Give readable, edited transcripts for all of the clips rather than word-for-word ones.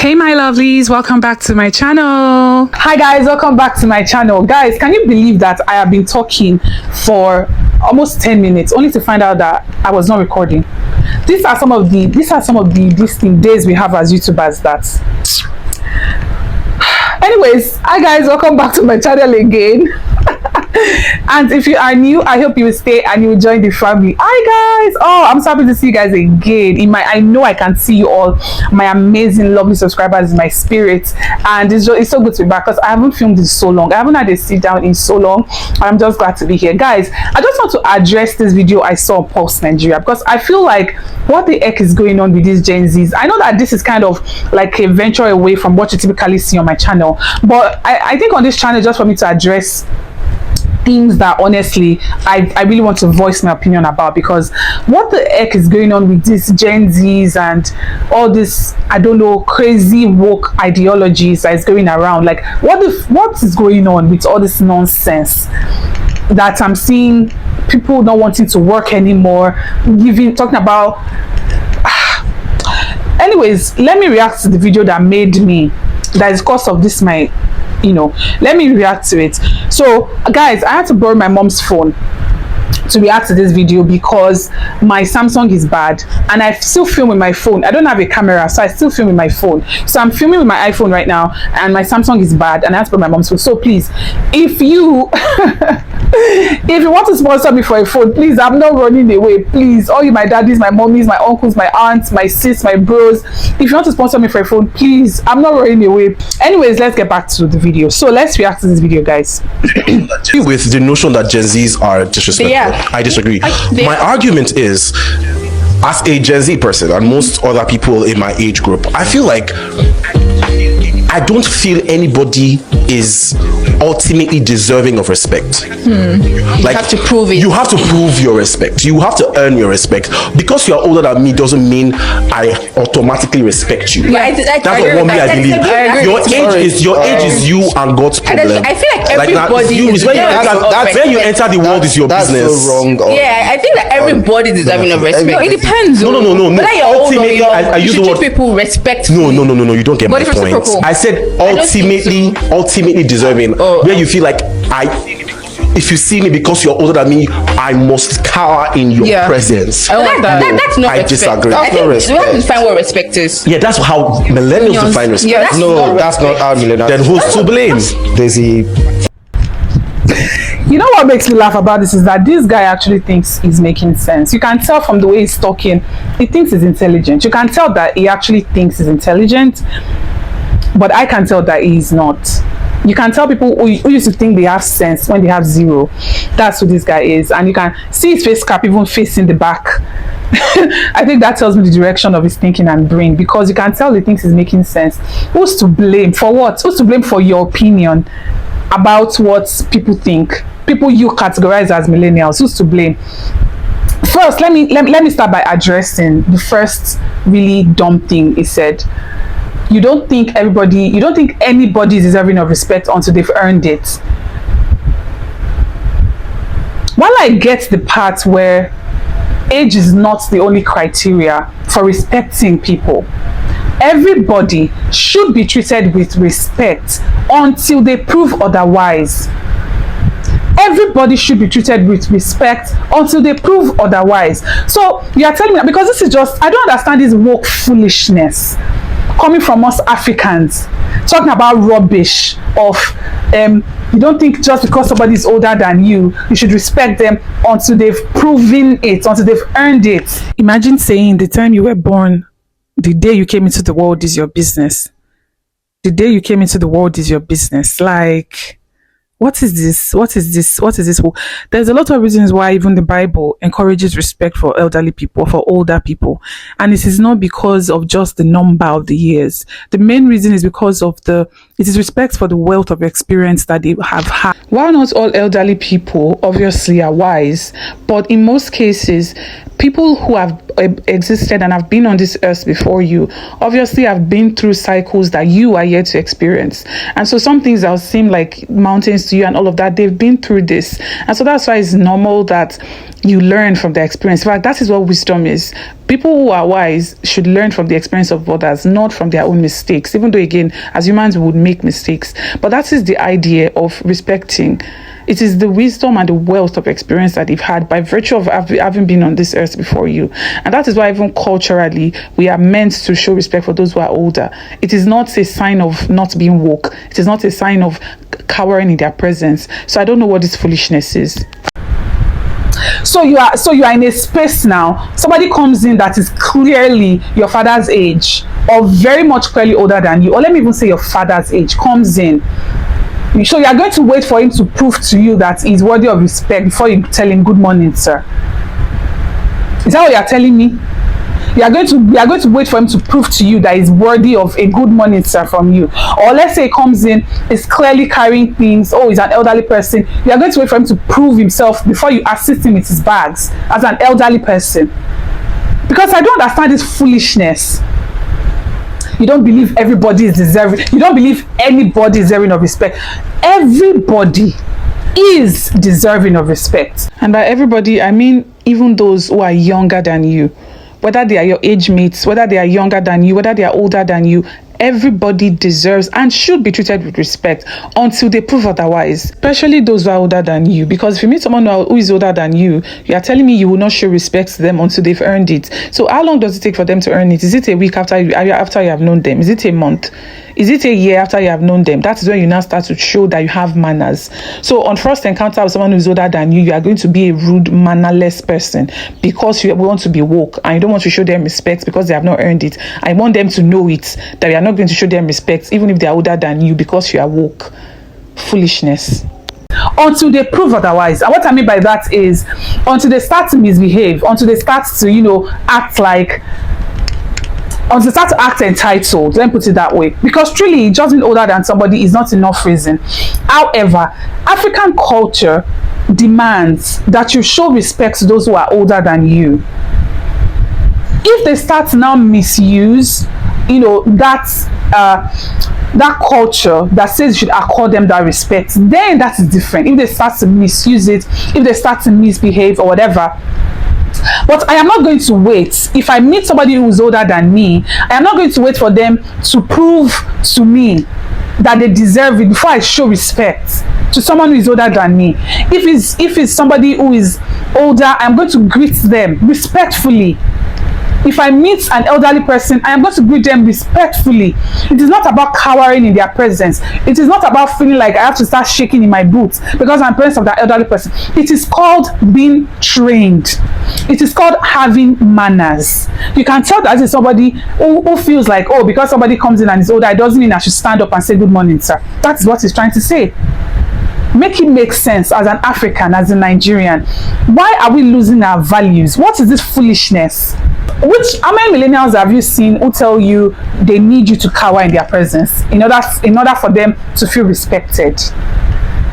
Hey my lovelies, welcome back to my channel. Hi guys, welcome back to my channel. Guys, can you believe that I have been talking for almost 10 minutes only to find out that I was not recording? These are some of the days we have as YouTubers that anyways. Hi guys, welcome back to my channel again. And if you are new, I hope you will stay and you will join the family. Hi guys, oh, I'm so happy to see you guys again. I know I can see you all, my amazing lovely subscribers in my spirit, and it's so good to be back because I haven't filmed in so long. I haven't had a sit down in so long, and I'm just glad to be here. Guys, I just want to address this video I saw on Pulse Nigeria because I feel like what the heck is going on with these Gen Zs? I know that this is kind of like a venture away from what you typically see on my channel, but I think on this channel, just for me to address things that honestly I really want to voice my opinion about, because what the heck is going on with these Gen Zs and all this, I don't know, crazy woke ideologies that is going around? Like what is going on with all this nonsense that I'm seeing? People not wanting to work anymore, talking about anyways, let me react to the video that is cause of this let me react to it. So guys, I had to borrow my mom's phone to react to this video because my Samsung is bad and I still film with my phone. I don't have a camera, so I still film with my phone. So I'm filming with my iPhone right now and my Samsung is bad and I have to borrow my mom's phone. So please, if you if you want to sponsor me for a phone, please, I'm not running away. Please, all you, my daddies, my mommies, my uncles, my aunts, my sis, my bros, if you want to sponsor me for a phone, please, I'm not running away. Anyways, let's get back to the video. So let's react to this video, guys. With the notion that Gen Zs are disrespectful, yeah. I disagree. My argument is, as a Gen Z person and most other people in my age group, I feel like I don't feel anybody is ultimately deserving of respect. Like, you have to prove it. You have to prove your respect. You have to earn your respect. Because you are older than me doesn't mean I automatically respect you. Yeah, that's what I believe. Your age is you and God's problem. I feel like everybody when you enter the world is your business. That's so wrong. Yeah, I think that everybody deserving of respect. No, it depends. No. Ultimately, I use the word people respect. No. You don't get my point. I said ultimately deserving. Where you feel like if you see me because you're older than me, I must cower in your presence. That's not respect. Disagree. I think we have to define what respect is. Yeah, that's how millennials define respect. Yeah, that's not how millennials. Then who's to blame? Daisy. You know what makes me laugh about this is that this guy actually thinks he's making sense. You can tell from the way he's talking, he thinks he's intelligent. You can tell that he actually thinks he's intelligent, but I can tell that he's not. You can tell people who used to think they have sense when they have zero. That's who this guy is. And you can see his face cap even facing the back. I think that tells me the direction of his thinking and brain, because you can tell he thinks he's making sense. Who's to blame for what? Who's to blame for your opinion about what people think? People you categorize as millennials, who's to blame? First, let me start by addressing the first really dumb thing he said. You don't think anybody is deserving of respect until they've earned it. While I get the part where age is not the only criteria for respecting people, everybody should be treated with respect until they prove otherwise. Everybody should be treated with respect until they prove otherwise. So you are telling me that, because this is just, I don't understand this woke foolishness coming from us Africans, talking about rubbish of you don't think just because somebody is older than you should respect them until they've proven it, until they've earned it. Imagine saying the time you were born, the day you came into the world is your business. The day you came into the world is your business. Like, what is this? What is this? What is this? There's a lot of reasons why even the Bible encourages respect for elderly people, for older people. And it is not because of just the number of the years. The main reason is because of it is respect for the wealth of experience that they have had. While not all elderly people obviously are wise, but in most cases, people who have existed and have been on this earth before you obviously have been through cycles that you are yet to experience. And so some things that will seem like mountains to you and all of that, they've been through this. And so that's why it's normal that you learn from their experience. In fact, that is what wisdom is. People who are wise should learn from the experience of others, not from their own mistakes, even though, again, as humans, we would make mistakes. But that is the idea of respecting. It is the wisdom and the wealth of experience that they've had by virtue of having been on this earth before you. And that is why even culturally, we are meant to show respect for those who are older. It is not a sign of not being woke. It is not a sign of cowering in their presence. So I don't know what this foolishness is. So you are in a space now. Somebody comes in that is clearly your father's age, or very much clearly older than you, or let me even say your father's age, comes in. So you are going to wait for him to prove to you that he's worthy of respect before you tell him good morning, sir. Is that what you are telling me? You are going to wait for him to prove to you that he's worthy of a good morning, sir, from you. Or let's say he comes in, is clearly carrying things. Oh, he's an elderly person. You are going to wait for him to prove himself before you assist him with his bags as an elderly person. Because I don't understand this foolishness. You don't believe everybody is deserving. You don't believe anybody is deserving of respect. Everybody is deserving of respect. And by everybody, I mean even those who are younger than you. Whether they are your age mates, whether they are younger than you, whether they are older than you, everybody deserves and should be treated with respect until they prove otherwise, especially those who are older than you. Because if you meet someone who is older than you, you are telling me you will not show respect to them until they've earned it. So how long does it take for them to earn it? Is it a week after you have known them? Is it a month? Is it a year after you have known them? That is when you now start to show that you have manners. So on first encounter with someone who is older than you, you are going to be a rude, mannerless person because you want to be woke and you don't want to show them respect because they have not earned it. I want them to know it, that you are not going to show them respect even if they are older than you because you are woke. Foolishness. Until they prove otherwise. And what I mean by that is until they start to misbehave, until they start to, act like, until they start to act entitled, let me put it that way. Because truly, just being older than somebody is not enough reason. However, African culture demands that you show respect to those who are older than you. If they start to now misuse, that culture that says you should accord them that respect, then that is different. If they start to misuse it, if they start to misbehave or whatever. But I am not going to wait. If I meet somebody who is older than me, I am not going to wait for them to prove to me that they deserve it before I show respect to someone who is older than me. If it's somebody who is older, I'm going to greet them respectfully. If I meet an elderly person, I am going to greet them respectfully. It is not about cowering in their presence. It is not about feeling like I have to start shaking in my boots because I'm present of that elderly person. It is called being trained. It is called having manners. You can tell that is somebody who feels like, oh, because somebody comes in and is older, it doesn't mean I should stand up and say good morning, sir. That's what he's trying to say. Make it make sense as an African, as a Nigerian. Why are we losing our values? What is this foolishness? How many millennials have you seen who tell you they need you to cower in their presence in order for them to feel respected?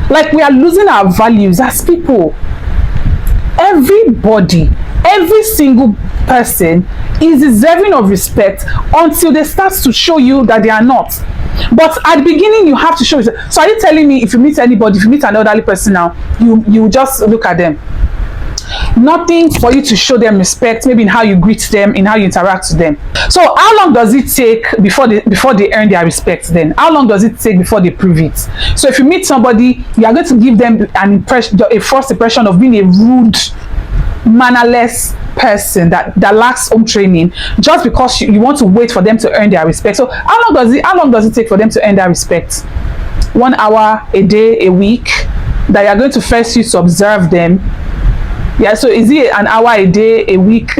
Like, we are losing our values as people. Everybody, every single person is deserving of respect until they start to show you that they are not. But at the beginning, you have to show it. So are you telling me if you meet anybody, if you meet an elderly person now, you just look at them? Nothing for you to show them respect, maybe in how you greet them, in how you interact with them. So how long does it take before they earn their respect then? How long does it take before they prove it? So if you meet somebody, you are going to give them a first impression of being a rude, mannerless person that lacks home training just because you want to wait for them to earn their respect. So how long does it take for them to earn their respect? 1 hour, a day, a week that you are going to first use to observe them? Yeah, so is it an hour a day, a week,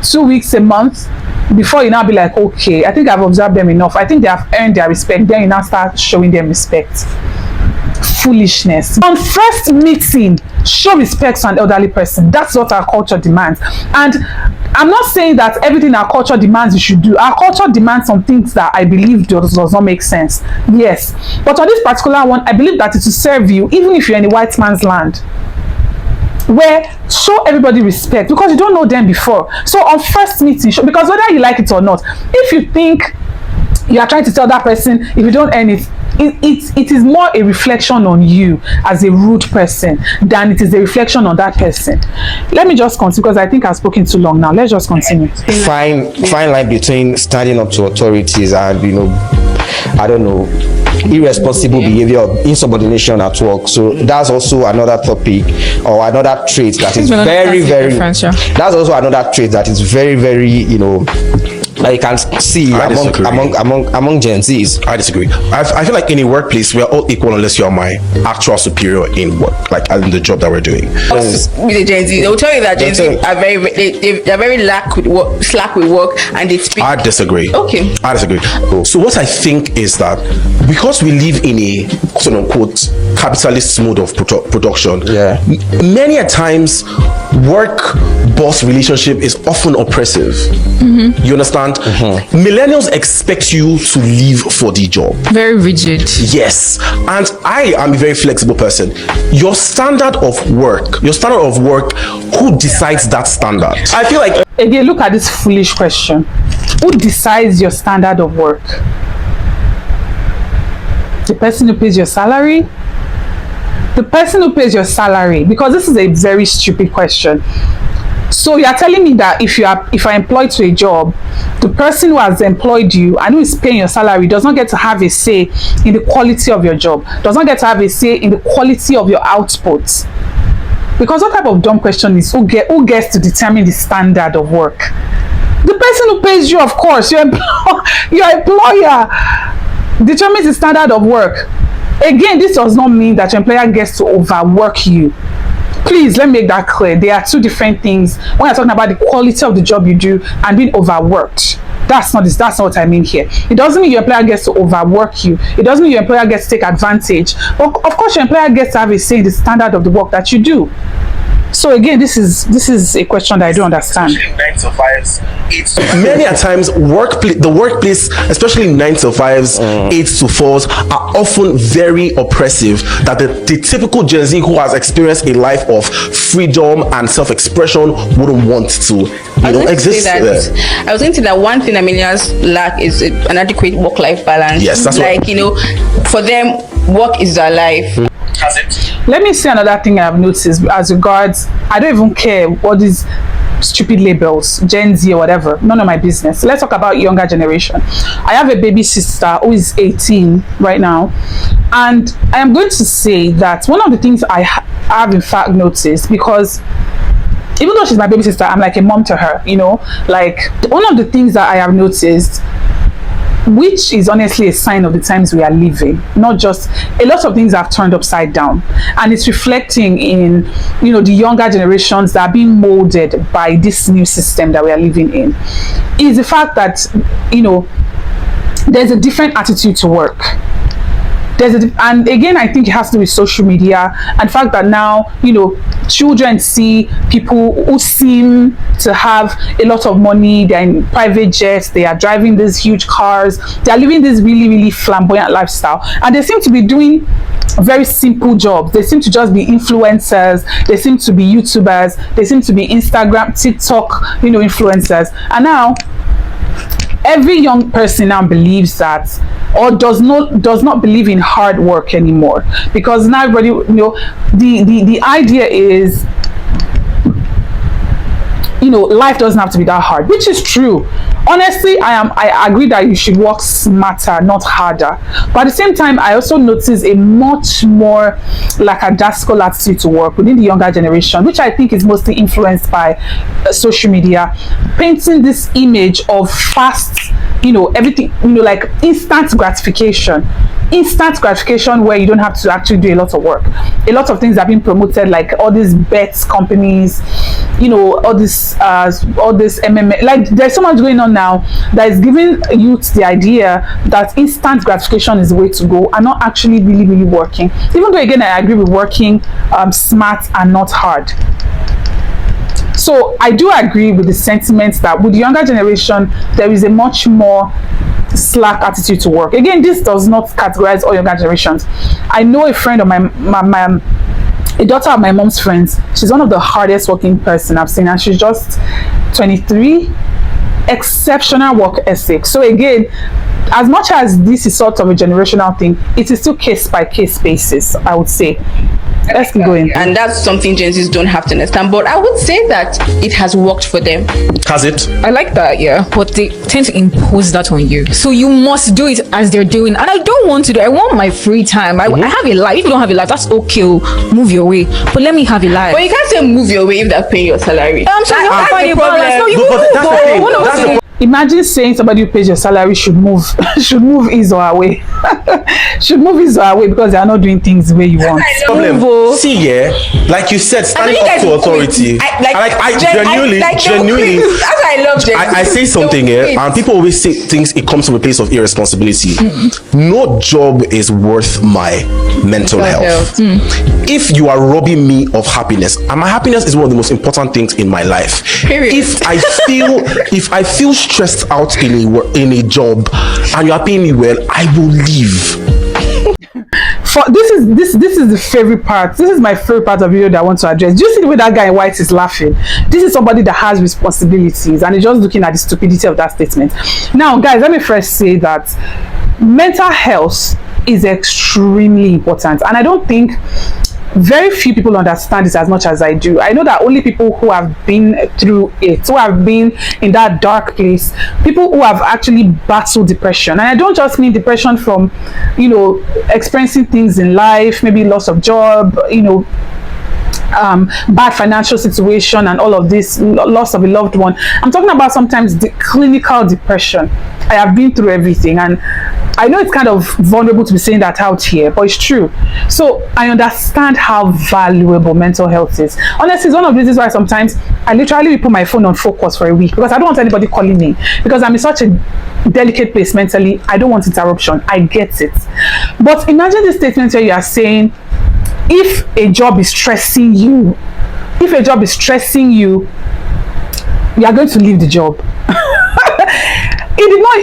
2 weeks, a month, before you now be like, okay, I think I've observed them enough, I think they have earned their respect, then you now start showing them respect? Foolishness. On first meeting, show respect to an elderly person. That's what our culture demands. And I'm not saying that everything our culture demands you should do. Our culture demands some things that I believe does not make sense. Yes. But on this particular one, I believe that it will serve you even if you're in a white man's land, where show everybody respect because you don't know them before. So on first meeting, because whether you like it or not, if you think you are trying to tell that person if you don't earn it, it is more a reflection on you as a rude person than it is a reflection on that person. Let me just continue because I think I've spoken too long now. Let's just continue. Fine line between standing up to authorities and, I don't know, irresponsible behavior or insubordination at work. So that's also another topic or another trait that is very that's also another trait that is very like you can see among Gen Zs. I disagree. I feel like in a workplace we are all equal unless you're my actual superior in work, like in the job that we're doing. With the Gen Z, they'll tell you that Gen Z are very slack with work, and they speak. I disagree. Okay. I disagree. So what I think is that because we live in a quote unquote capitalist mode of production, many a times work boss relationship is often oppressive. You understand? Millennials expect you to leave for the job. Very rigid. Yes. And I am a very flexible person. Your standard of work, who decides that standard? I feel like again, look at this foolish question. Who decides your standard of work? The person who pays your salary? The person who pays your salary, because this is a very stupid question. So you are telling me that if you are employed to a job, the person who has employed you and who is paying your salary does not get to have a say in the quality of your job, does not get to have a say in the quality of your output. Because what type of dumb question is who gets to determine the standard of work? The person who pays you, of course, your employer determines the standard of work. Again, this does not mean that your employer gets to overwork you. Please, let me make that clear. There are two different things when you're talking about the quality of the job you do and being overworked. That's not what I mean here. It doesn't mean your employer gets to overwork you. It doesn't mean your employer gets to take advantage. But of course, your employer gets to have a say in the standard of the work that you do. So again, this is a question that I don't understand. 9 to 5s, many a times the workplace, especially 9 to 5s, 8 to 4s, are often very oppressive. That the typical Gen Z who has experienced a life of freedom and self-expression wouldn't want to exist there. I was going to say that one thing that millennials lack is an adequate work-life balance. Yes, that's like for them, work is their life. Let me say another thing I've noticed as regards, I don't even care what these stupid labels, Gen Z or whatever, none of my business. Let's talk about younger generation. I have a baby sister who is 18 right now, and I am going to say that one of the things I have in fact noticed, because even though she's my baby sister, I'm like a mom to her, like one of the things that I have noticed, which is honestly a sign of the times we are living, not just a lot of things have turned upside down, and it's reflecting in the younger generations that are being molded by this new system that we are living in, is the fact that there's a different attitude to work. And again, I think it has to do with social media and the fact that now children see people who seem to have a lot of money, they're in private jets, they are driving these huge cars, they are living this really, really flamboyant lifestyle, and they seem to be doing very simple jobs. They seem to just be influencers, they seem to be YouTubers, they seem to be Instagram, TikTok, influencers. And now every young person now believes that, or does not believe in hard work anymore, because now everybody, the idea is, life doesn't have to be that hard, which is true. Honestly, I agree that you should work smarter, not harder. But at the same time, I also notice a much more lackadaisical attitude to work within the younger generation, which I think is mostly influenced by social media, painting this image of fast, everything, like instant gratification where you don't have to actually do a lot of work. A lot of things are being promoted, like all these bets companies, all this MMA. Like there's so much going on now that is giving youth the idea that instant gratification is the way to go, and not actually really, really working. Even though again, I agree with working smart and not hard. So I do agree with the sentiment that with the younger generation, there is a much more slack attitude to work. Again, this does not categorize all younger generations. I know a friend of a daughter of my mom's friends. She's one of the hardest working person I've seen, and she's just 23. Exceptional work ethic. So again, as much as this is sort of a generational thing, it is still case by case basis, I would say. Let's keep going. And that's something Gen Zs don't have to understand. But I would say that it has worked for them. Has it? I like that, yeah. But they tend to impose that on you. So you must do it as they're doing. And I don't want to do it. I want my free time. I have a life. If you don't have a life, that's okay. Move your way. But let me have a life. But you can't say move your way if they're paying your salary. I'm sorry, you have to find a balance. No, you move. That's the thing. Imagine saying somebody who pays your salary should move his or her way. Should move his or her way because they are not doing things the way you want. Problem. See, yeah, like you said, standing up to authority. I genuinely. That's why I love Gen Z. I say something here, and people always say things. It comes from a place of irresponsibility. No job is worth my mental health. If you are robbing me of happiness, and my happiness is one of the most important things in my life. Period. If I feel stressed out in a job and you are paying me well, I will leave. This is the favorite part. This is my favorite part of the video that I want to address. Do you see the way that guy in white is laughing? This is somebody that has responsibilities and is just looking at the stupidity of that statement. Now, guys, let me first say that mental health is extremely important, and I don't think very few people understand this as much as I do. I know that only people who have been through it, who have been in that dark place, people who have actually battled depression. And I don't just mean depression from, experiencing things in life, maybe loss of job, bad financial situation and all of this, loss of a loved one. I'm talking about sometimes the clinical depression. I have been through everything, and I know it's kind of vulnerable to be saying that out here, but it's true. So I understand how valuable mental health is. Honestly, it's one of the reasons why sometimes I literally put my phone on focus for a week, because I don't want anybody calling me, because I'm in such a delicate place mentally. I don't want interruption. I get it. But imagine the statement where you are saying, if a job is stressing you, you are going to leave the job.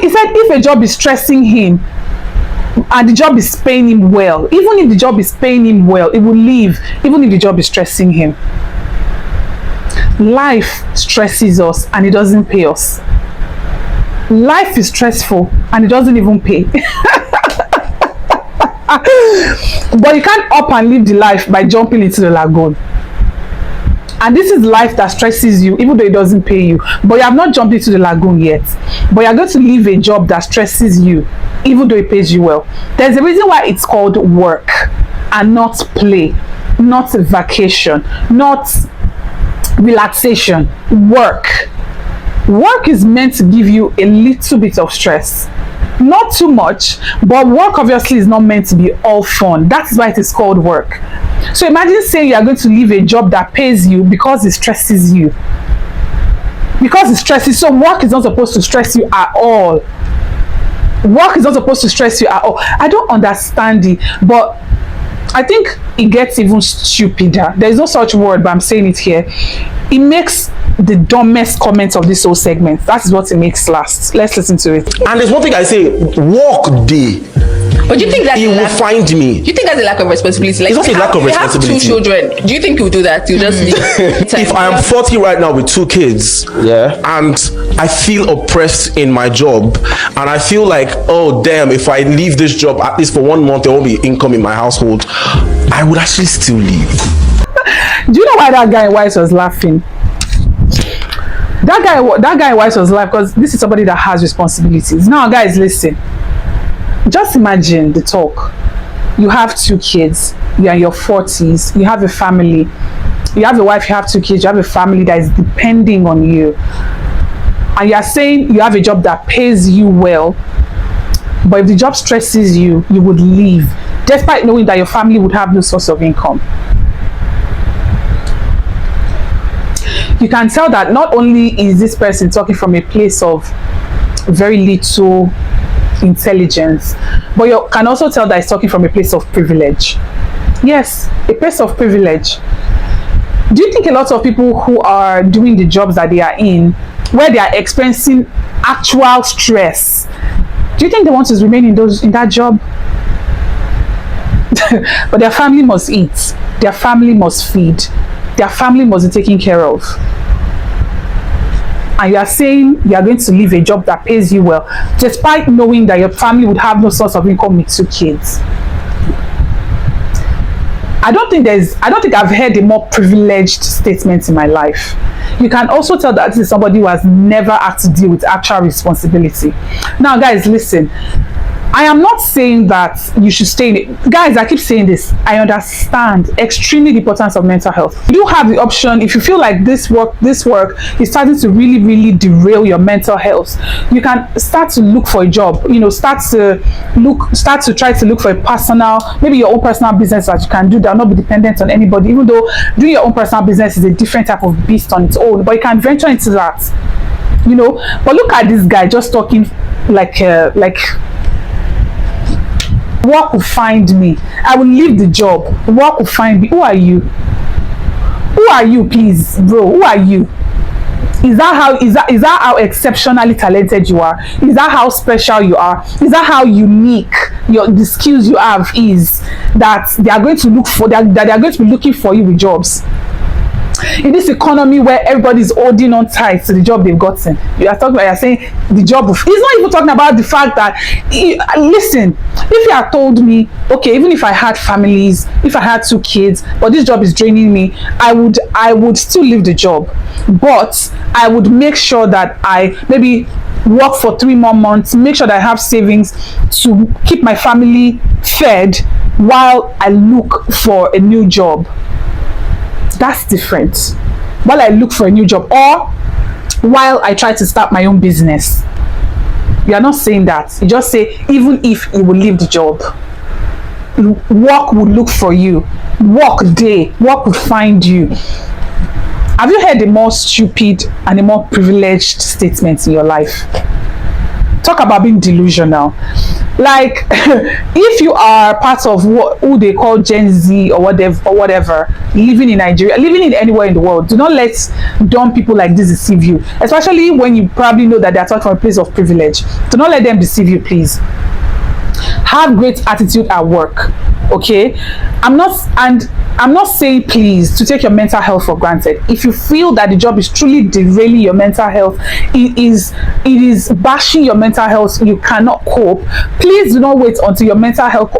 He said if a job is stressing him and the job is paying him well, even if the job is paying him well, he will leave, even if the job is stressing him. Life stresses us and it doesn't pay us. Life is stressful and it doesn't even pay. But you can't up and live the life by jumping into the lagoon. And this is life that stresses you, even though it doesn't pay you. But you have not jumped into the lagoon yet. But you're going to leave a job that stresses you, even though it pays you well. There's a reason why it's called work and not play, not vacation, not relaxation. Work. Work is meant to give you a little bit of stress. Not too much, but work obviously is not meant to be all fun. That's why it is called work. So imagine saying you are going to leave a job that pays you because it stresses you. So work is not supposed to stress you at all. Work is not supposed to stress you at all. I don't understand it, but I think it gets even stupider. There is no such word, but I'm saying it here. It makes the dumbest comments of this whole segment. That is what it makes last. Let's listen to it. And there's one thing I say, work day. But do you think that he will find me? Do you think that's a lack of responsibility? Like, it's not a lack of responsibility. You have 2 children. Do you think you'll do that? You just if I am 40 right now with 2 kids, and I feel oppressed in my job, and I feel like, oh damn, if I leave this job at least for 1 month, there won't be income in my household, I would actually still leave. Do you know why that guy in white was laughing? That guy in white was laughing because this is somebody that has responsibilities. Now, guys, listen. Just imagine the talk. You have 2 kids. You are in your 40s. You have a family. You have a wife. You have 2 kids. You have a family that is depending on you. And you are saying you have a job that pays you well, but if the job stresses you, you would leave, despite knowing that your family would have no source of income. You can tell that not only is this person talking from a place of very little intelligence, but you can also tell that he's talking from a place of privilege. Yes, a place of privilege. Do you think a lot of people who are doing the jobs that they are in, where they are experiencing actual stress, do you think they want to remain in that job? But their family must eat, their family must feed, their family must be taken care of. and you are saying you are going to leave a job that pays you well, despite knowing that your family would have no source of income with 2 kids. I don't think I've heard a more privileged statement in my life. You can also tell that this is somebody who has never had to deal with actual responsibility. Now, guys, listen. I am not saying that you should stay in it. Guys, I keep saying this. I understand extremely the importance of mental health. You do have the option, if you feel like this work is starting to really, really derail your mental health, you can start to look for a job. You know, start to try to look for a personal, maybe your own personal business that you can do that will not be dependent on anybody, even though doing your own personal business is a different type of beast on its own, but you can venture into that, you know. But look at this guy just talking like work will find me. I will leave the job. Work will find me. Who are you? Who are you, please, bro? Who are you? Is that how exceptionally talented you are? Is that how special you are? Is that how unique the skills you have is, that they are going to look for, that they are going to be looking for you with jobs? In this economy where everybody's holding on tight to the job they've gotten, you're saying the job of, he's not even talking about the fact that, listen, if you had told me, okay, even if I had families, if I had 2 kids, but this job is draining me, I would still leave the job, but I would make sure that I maybe work for 3 more months, make sure that I have savings to keep my family fed while I look for a new job. That's different. While I look for a new job, or while I try to start my own business. You are not saying that. You just say, even if you will leave the job, work will look for you. Work will find you. Have you heard a more stupid and a more privileged statement in your life? Talk about being delusional. Like, if you are part of who they call Gen Z or whatever, living in Nigeria, living in anywhere in the world, do not let dumb people like this deceive you, especially when you probably know that they are talking from a place of privilege. Do not let them deceive you, please. Have great attitude at work, okay? I'm not saying, please, to take your mental health for granted. If you feel that the job is truly derailing your mental health, it is bashing your mental health, you cannot cope, please do not wait until your mental health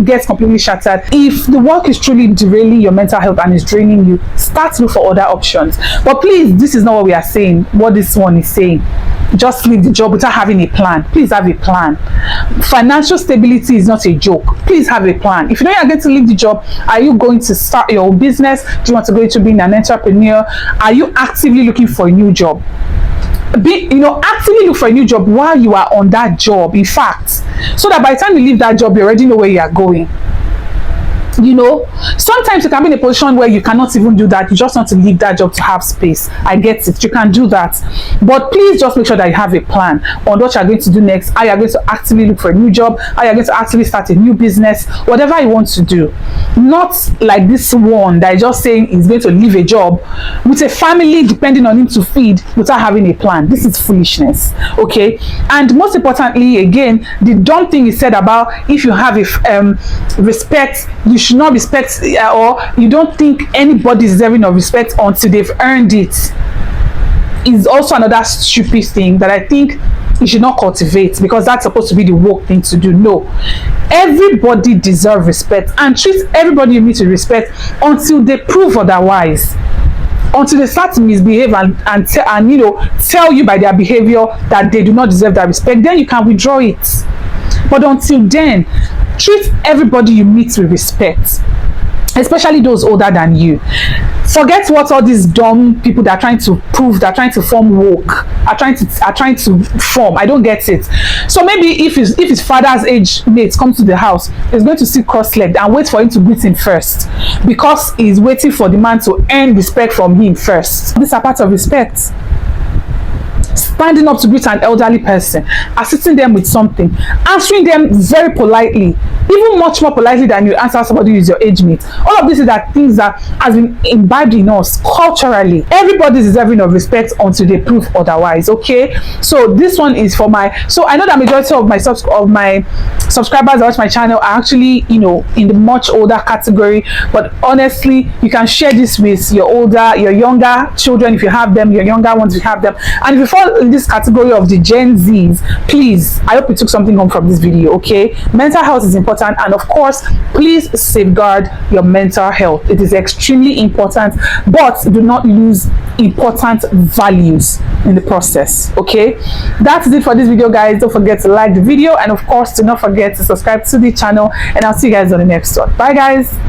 gets completely shattered. If the work is truly derailing your mental health and is draining you, start to look for other options. But please, this is not what we are saying, what this one is saying. Just leave the job without having a plan. Please have a plan. Financial stability is not a joke. Please have a plan. If you know you're going to leave the job, are you going to start your own business? Do you want to go into being an entrepreneur? Are you actively looking for a new job? Actively look for a new job while you are on that job, in fact, so that by the time you leave that job, you already know where you are going. You know, sometimes you can be in a position where you cannot even do that. You just want to leave that job to have space. I get it. You can do that. But please just make sure that you have a plan on what you're going to do next, how you're going to actively look for a new job, how you're going to actively start a new business, whatever you want to do. Not like this one that is just saying he's going to leave a job with a family depending on him to feed without having a plan. This is foolishness, okay? And most importantly, again, the dumb thing is said about if you have a respect, you should not respect, or you don't think anybody is deserving of respect until they've earned it, is also another stupid thing that I think you should not cultivate, because that's supposed to be the woke thing to do. No, everybody deserves respect, and treat everybody you meet with respect until they prove otherwise, until they start to misbehave and tell you by their behavior that they do not deserve that respect. Then you can withdraw it. But until then, treat everybody you meet with respect, especially those older than you. Forget what all these dumb people that are trying to prove, that are trying to form woke, are trying to form. I don't get it. So maybe if his father's age mate comes to the house, he's going to sit cross-legged and wait for him to greet him first, because he's waiting for the man to earn respect from him first. These are part of respect. Standing up to greet an elderly person, assisting them with something, answering them very politely, even much more politely than you answer somebody who is your age mate. All of this is that things that has been imbibed in us culturally. Everybody is deserving of respect until they prove otherwise. Okay, so this one is for my, so I know that majority of my subscribers that watch my channel are actually, you know, in the much older category, but honestly, you can share this with your younger children if you have them, your younger ones if you have them. And if you fall in this category of the Gen Zs, please, I hope you took something home from this video. Okay, mental health is important, and of course, please safeguard your mental health. It is extremely important, but do not lose important values in the process. Okay, that's it for this video, guys. Don't forget to like the video, and of course, do not forget to subscribe to the channel, and I'll see you guys on the next one. Bye, guys.